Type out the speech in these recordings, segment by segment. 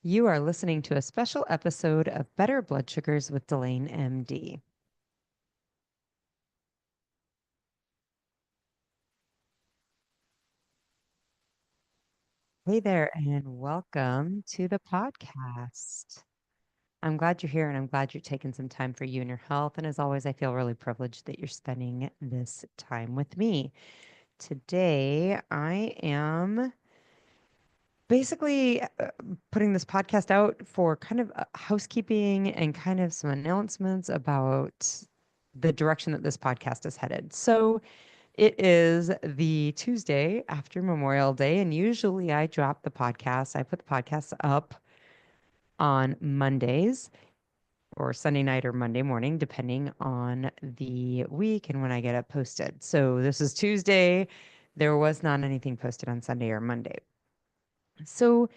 You are listening to a special episode of Better Blood Sugars with DelaneMD. Hey there, and welcome to the podcast. I'm glad you're here and I'm glad you're taking some time for you and your health. And as always, I feel really privileged that you're spending this time with me. Today, I am basically putting this podcast out for kind of housekeeping and kind of some announcements about the direction that this podcast is headed. So, it is the Tuesday after Memorial Day, and usually I drop the podcast. I put the podcast up on Mondays or Sunday night or Monday morning, depending on the week and when I get it posted. So this is Tuesday. There was not anything posted on Sunday or Monday. So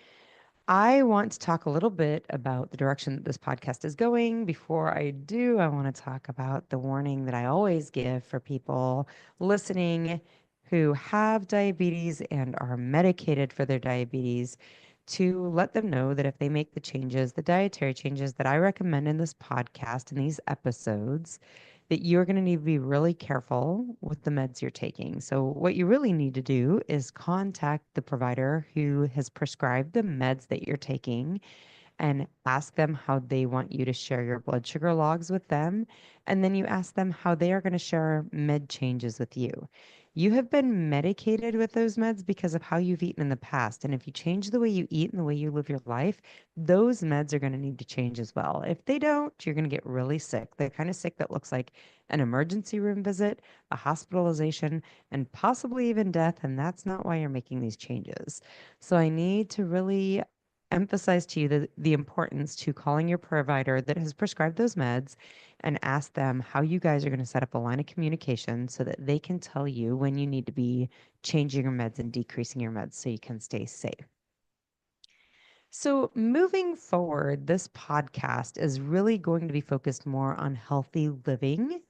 I want to talk a little bit about the direction that this podcast is going. Before I do, I want to talk about the warning that I always give for people listening who have diabetes and are medicated for their diabetes to let them know that if they make the changes, the dietary changes that I recommend in this podcast and these episodes, that you're going to need to be really careful with the meds you're taking. So, what you really need to do is contact the provider who has prescribed the meds that you're taking and ask them how they want you to share your blood sugar logs with them. And then you ask them how they are going to share med changes with you. You have been medicated with those meds because of how you've eaten in the past. And if you change the way you eat and the way you live your life, those meds are going to need to change as well. If they don't, you're going to get really sick. The kind of sick that looks like an emergency room visit, a hospitalization, and possibly even death. And that's not why you're making these changes. So I need to really emphasize to you the importance to calling your provider that has prescribed those meds and ask them how you guys are going to set up a line of communication so that they can tell you when you need to be changing your meds and decreasing your meds so you can stay safe. So, moving forward, this podcast is really going to be focused more on healthy living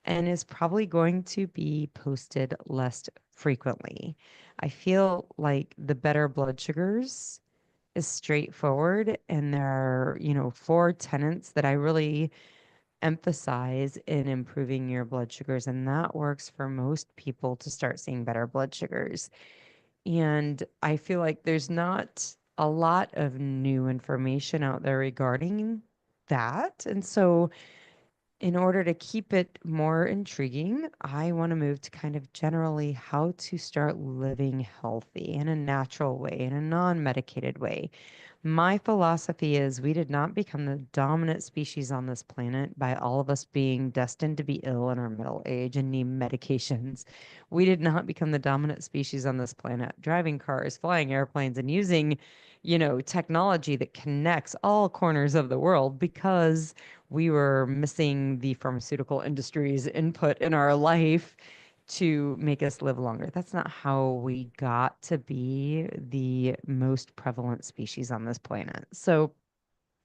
and is probably going to be posted less frequently. I feel like the better blood sugars is straightforward and there are, four tenets that I really emphasize in improving your blood sugars and that works for most people to start seeing better blood sugars. And I feel like there's not a lot of new information out there regarding that. And so in order to keep it more intriguing, I want to move to kind of generally how to start living healthy in a natural way, in a non-medicated way. My philosophy is we did not become the dominant species on this planet by all of us being destined to be ill in our middle age and need medications. We did not become the dominant species on this planet driving cars, flying airplanes, and using, technology that connects all corners of the world because we were missing the pharmaceutical industry's input in our life to make us live longer. That's not how we got to be the most prevalent species on this planet. So,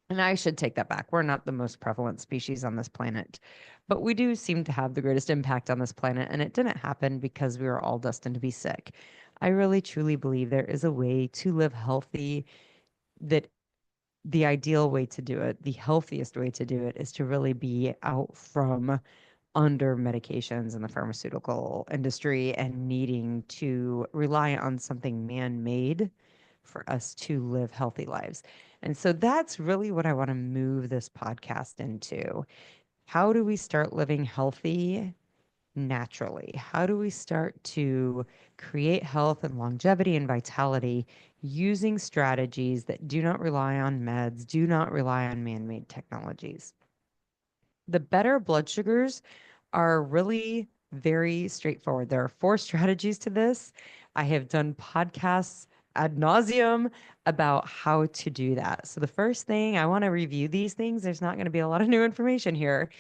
and I should take that back. We're not the most prevalent species on this planet, but we do seem to have the greatest impact on this planet. And it didn't happen because we were all destined to be sick. I really truly believe there is a way to live healthy that the ideal way to do it, the healthiest way to do it is to really be out from under medications in the pharmaceutical industry and needing to rely on something man-made for us to live healthy lives. And so that's really what I want to move this podcast into. How do we start living healthy naturally? How do we start to create health and longevity and vitality using strategies that do not rely on meds, do not rely on man-made technologies? The better blood sugars are really very straightforward. There are four strategies to this. I have done podcasts ad nauseum about how to do that. So the first thing, I want to review these things. There's not going to be a lot of new information here,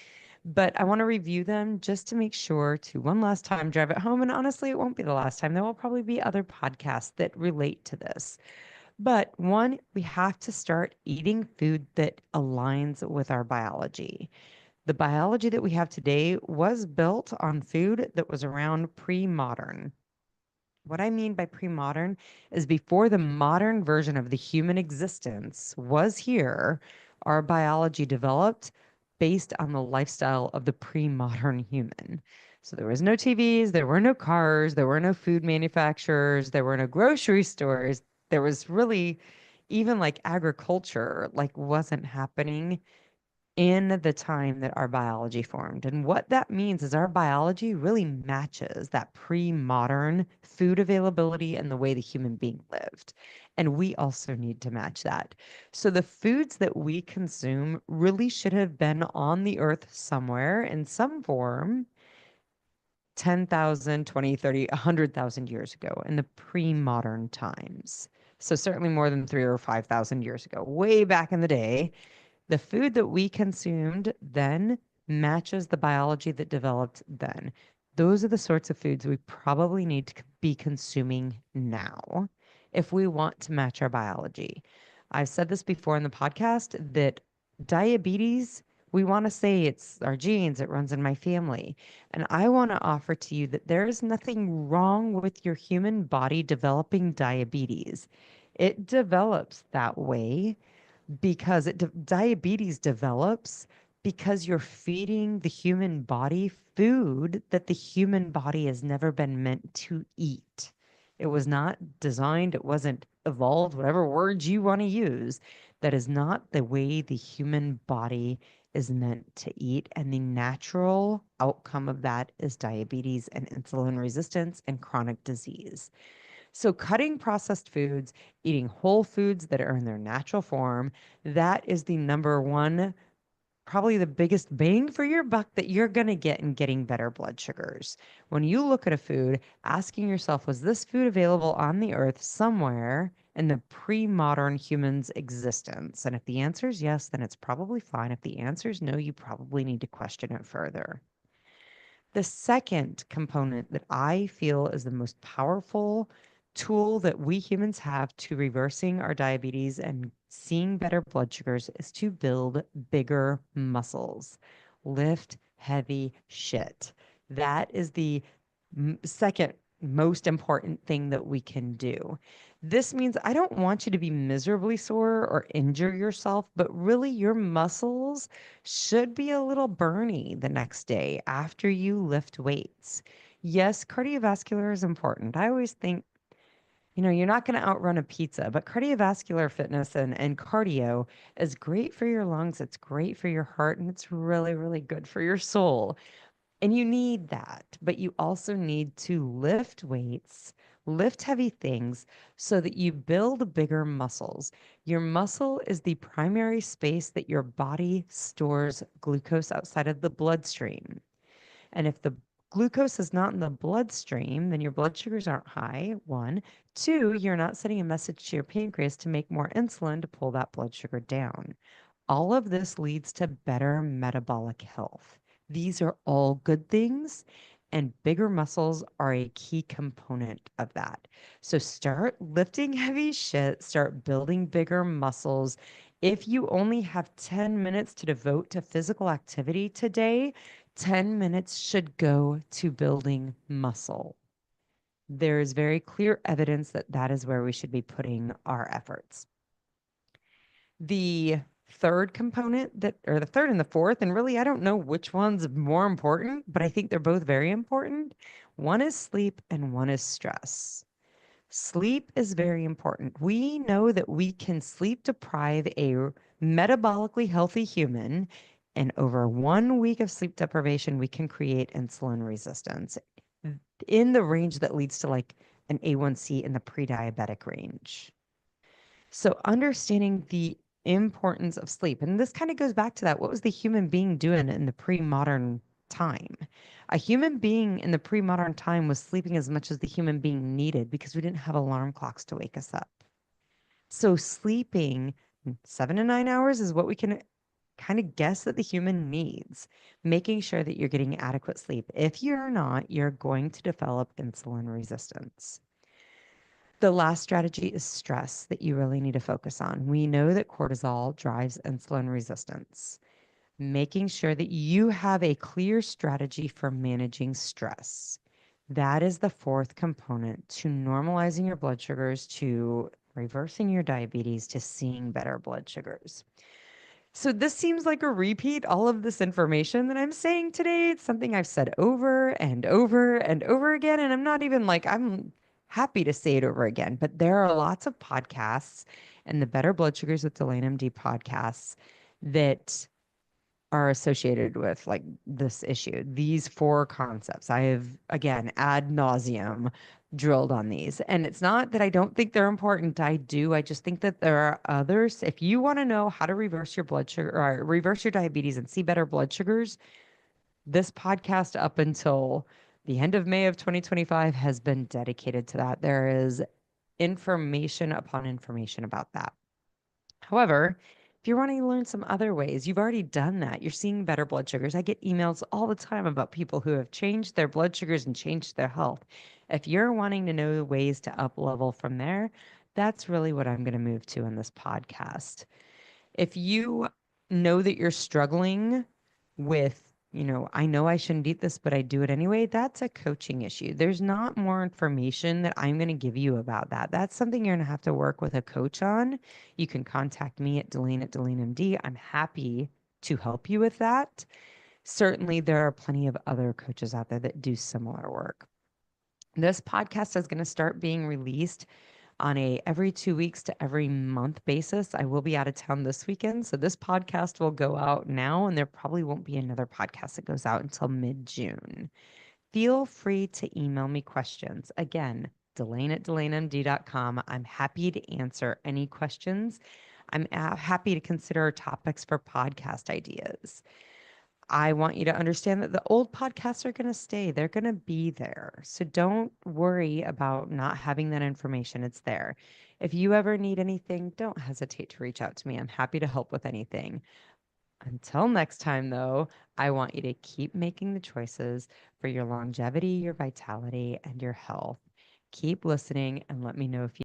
but I want to review them just to make sure to one last time drive it home. And honestly, it won't be the last time. There will probably be other podcasts that relate to this. But one, we have to start eating food that aligns with our biology. The biology that we have today was built on food that was around pre-modern. What I mean by pre-modern is before the modern version of the human existence was here, our biology developed based on the lifestyle of the pre-modern human. So there was no TVs, there were no cars, there were no food manufacturers, there were no grocery stores. There was really even like agriculture like wasn't happening in the time that our biology formed. And what that means is our biology really matches that pre-modern food availability and the way the human being lived. And we also need to match that. So the foods that we consume really should have been on the earth somewhere in some form 10,000, 20, 30, 100,000 years ago in the pre-modern times. So certainly more than 3 or 5,000 years ago, way back in the day. The food that we consumed then matches the biology that developed then. Those are the sorts of foods we probably need to be consuming now if we want to match our biology. I've said this before in the podcast that diabetes, we want to say it's our genes, it runs in my family. And I want to offer to you that there is nothing wrong with your human body developing diabetes. It develops that way because diabetes develops because you're feeding the human body food that the human body has never been meant to eat. It was not designed, it wasn't evolved, whatever words you want to use. That is not the way the human body is meant to eat. And the natural outcome of that is diabetes and insulin resistance and chronic disease. So cutting processed foods, eating whole foods that are in their natural form, that is the number one, probably the biggest bang for your buck that you're going to get in getting better blood sugars. When you look at a food, asking yourself, was this food available on the earth somewhere in the pre-modern human's existence? And if the answer is yes, then it's probably fine. If the answer is no, you probably need to question it further. The second component that I feel is the most powerful tool that we humans have to reversing our diabetes and seeing better blood sugars is to build bigger muscles, lift heavy shit. That is the second most important thing that we can do. This means I don't want you to be miserably sore or injure yourself, but really your muscles should be a little burny the next day after you lift weights. Yes, cardiovascular is important. I always think, you're not going to outrun a pizza, but cardiovascular fitness and cardio is great for your lungs. It's great for your heart, and it's really, really good for your soul. And you need that, but you also need to lift weights, lift heavy things so that you build bigger muscles. Your muscle is the primary space that your body stores glucose outside of the bloodstream. And if the glucose is not in the bloodstream, then your blood sugars aren't high. One, two, you're not sending a message to your pancreas to make more insulin to pull that blood sugar down. All of this leads to better metabolic health. These are all good things, and bigger muscles are a key component of that. So start lifting heavy shit, start building bigger muscles. If you only have 10 minutes to devote to physical activity today, 10 minutes should go to building muscle. There is very clear evidence that that is where we should be putting our efforts. The third component or the third and the fourth, and really, I don't know which one's more important, but I think they're both very important. One is sleep and one is stress. Sleep is very important. We know that we can sleep deprive a metabolically healthy human, and over 1 week of sleep deprivation, we can create insulin resistance in the range that leads to like an A1C in the pre-diabetic range. So understanding the importance of sleep, and this kind of goes back to that. What was the human being doing in the pre-modern time? A human being in the pre-modern time was sleeping as much as the human being needed because we didn't have alarm clocks to wake us up. So sleeping 7 to 9 hours is what we can kind of guess that the human needs, making sure that you're getting adequate sleep. If you're not, you're going to develop insulin resistance. The last strategy is stress that you really need to focus on. We know that cortisol drives insulin resistance. Making sure that you have a clear strategy for managing stress. That is the fourth component to normalizing your blood sugars, to reversing your diabetes, to seeing better blood sugars. So this seems like a repeat. All of this information that I'm saying today, it's something I've said over and over and over again. And I'm not even like, I'm happy to say it over again, but there are lots of podcasts and the Better Blood Sugars with DelaneMD podcasts that are associated with like this issue. These four concepts I have, again, ad nauseum drilled on these. And it's not that I don't think they're important. I do. I just think that there are others. If you want to know how to reverse your blood sugar or reverse your diabetes and see better blood sugars, this podcast up until the end of May of 2025 has been dedicated to that. There is information upon information about that. However, if you're wanting to learn some other ways, you've already done that. You're seeing better blood sugars. I get emails all the time about people who have changed their blood sugars and changed their health. If you're wanting to know ways to up level from there, that's really what I'm going to move to in this podcast. If you know that you're struggling with, I know I shouldn't eat this, but I do it anyway, that's a coaching issue. There's not more information that I'm going to give you about that. That's something you're going to have to work with a coach on. You can contact me at DelaneMD. I'm happy to help you with that. Certainly, there are plenty of other coaches out there that do similar work. This podcast is going to start being released on a every 2 weeks to every month basis. I will be out of town this weekend, so this podcast will go out now, and there probably won't be another podcast that goes out until mid-June. Feel free to email me questions. Again, Delane@DelaneMD.com. I'm happy to answer any questions. I'm happy to consider topics for podcast ideas. I want you to understand that the old podcasts are going to stay. They're going to be there. So don't worry about not having that information. It's there. If you ever need anything, don't hesitate to reach out to me. I'm happy to help with anything. Until next time, though, I want you to keep making the choices for your longevity, your vitality, and your health. Keep listening and let me know if you